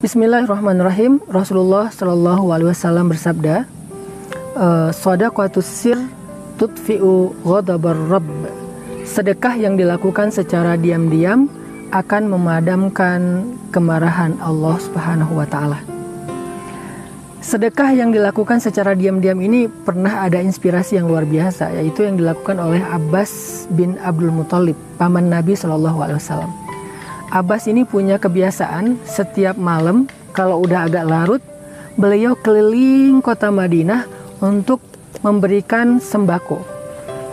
Bismillahirrahmanirrahim. Rasulullah Shallallahu Alaihi Wasallam bersabda, "Shadaqatus sir tutfi'u ghadabar Rabb." Sedekah yang dilakukan secara diam-diam akan memadamkan kemarahan Allah Subhanahu wa Ta'ala. Sedekah yang dilakukan secara diam-diam ini pernah ada inspirasi yang luar biasa, yaitu yang dilakukan oleh Abbas bin Abdul Muthalib, paman Nabi Shallallahu Alaihi Wasallam. Abbas ini punya kebiasaan setiap malam kalau udah agak larut, beliau keliling kota Madinah untuk memberikan sembako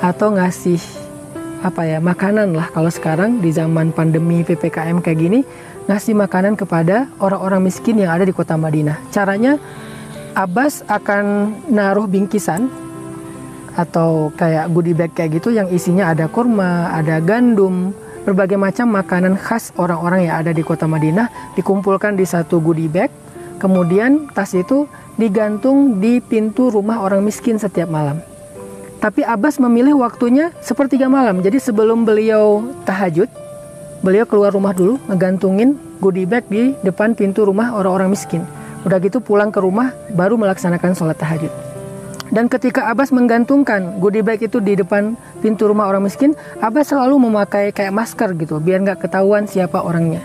atau ngasih makanan lah, kalau sekarang di zaman pandemi PPKM kayak gini, ngasih makanan kepada orang-orang miskin yang ada di kota Madinah. Caranya, Abbas akan naruh bingkisan atau kayak goodie bag kayak gitu yang isinya ada kurma, ada gandum, berbagai macam makanan khas orang-orang yang ada di kota Madinah dikumpulkan di satu goodie bag. Kemudian tas itu digantung di pintu rumah orang miskin setiap malam. Tapi Abbas memilih waktunya sepertiga malam. Jadi sebelum beliau tahajud, beliau keluar rumah dulu, ngegantungin goodie bag di depan pintu rumah orang-orang miskin. Udah gitu pulang ke rumah, baru melaksanakan sholat tahajud. Dan ketika Abbas menggantungkan goodie bag itu di depan pintu rumah orang miskin, Abbas selalu memakai kayak masker gitu, biar nggak ketahuan siapa orangnya.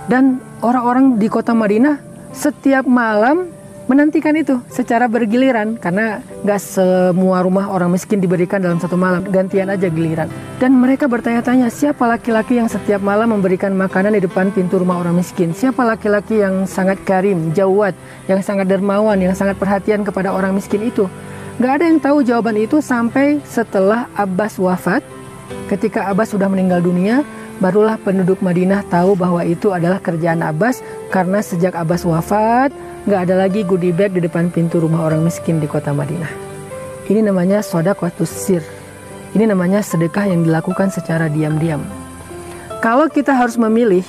Dan orang-orang di kota Madinah setiap malam menantikan itu secara bergiliran, karena nggak semua rumah orang miskin diberikan dalam satu malam, gantian aja giliran. Dan mereka bertanya-tanya, siapa laki-laki yang setiap malam memberikan makanan di depan pintu rumah orang miskin? Siapa laki-laki yang sangat karim, jawad, yang sangat dermawan, yang sangat perhatian kepada orang miskin itu? Nggak ada yang tahu jawaban itu sampai setelah Abbas wafat. Ketika Abbas sudah meninggal dunia, barulah penduduk Madinah tahu bahwa itu adalah kerjaan Abbas, karena sejak Abbas wafat, nggak ada lagi goodie bag di depan pintu rumah orang miskin di kota Madinah. Ini namanya shadaqatus sir. Ini namanya sedekah yang dilakukan secara diam-diam. Kalau kita harus memilih,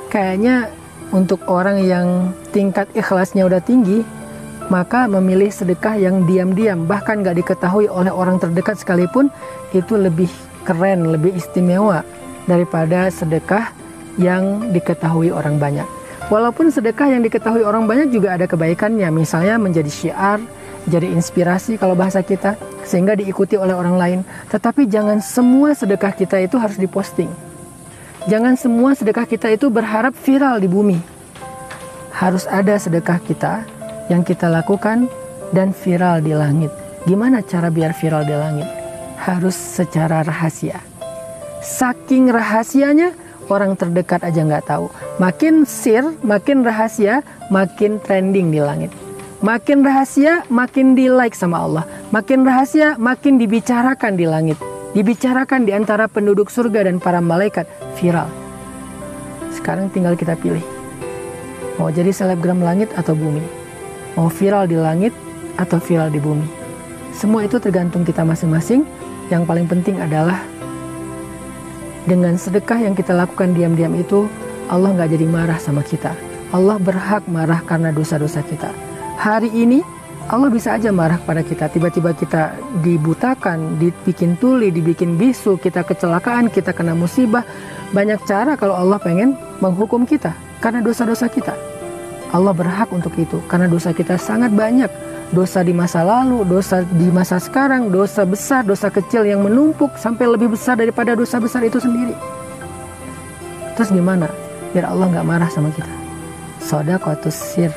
kayaknya untuk orang yang tingkat ikhlasnya udah tinggi, maka memilih sedekah yang diam-diam, bahkan nggak diketahui oleh orang terdekat sekalipun, itu lebih keren, lebih istimewa daripada sedekah yang diketahui orang banyak. Walaupun sedekah yang diketahui orang banyak juga ada kebaikannya, misalnya menjadi syiar, jadi inspirasi kalau bahasa kita, sehingga diikuti oleh orang lain. Tetapi jangan semua sedekah kita itu harus diposting. Jangan semua sedekah kita itu berharap viral di bumi. Harus ada sedekah kita yang kita lakukan dan viral di langit. Gimana cara biar viral di langit? Harus secara rahasia. Saking rahasianya, orang terdekat aja nggak tahu. Makin sir, makin rahasia, makin trending di langit. Makin rahasia, makin di like sama Allah. Makin rahasia, makin dibicarakan di langit. Dibicarakan di antara penduduk surga dan para malaikat. Viral. Sekarang tinggal kita pilih. Mau jadi selebgram langit atau bumi? Mau viral di langit atau viral di bumi? Semua itu tergantung kita masing-masing. Yang paling penting adalah dengan sedekah yang kita lakukan diam-diam itu, Allah nggak jadi marah sama kita. Allah berhak marah karena dosa-dosa kita. Hari ini Allah bisa aja marah pada kita. Tiba-tiba kita dibutakan, dibikin tuli, dibikin bisu, kita kecelakaan, kita kena musibah. Banyak cara kalau Allah pengen menghukum kita karena dosa-dosa kita. Allah berhak untuk itu karena dosa kita sangat banyak. Dosa di masa lalu, dosa di masa sekarang, dosa besar, dosa kecil yang menumpuk sampai lebih besar daripada dosa besar itu sendiri. Terus gimana biar Allah nggak marah sama kita? Shadaqatus sir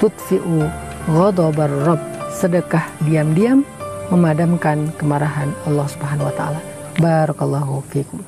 tutfi'u ghadabar Rabb. Sedekah diam-diam memadamkan kemarahan Allah Subhanahu wa Ta'ala. Barakallahu fikum.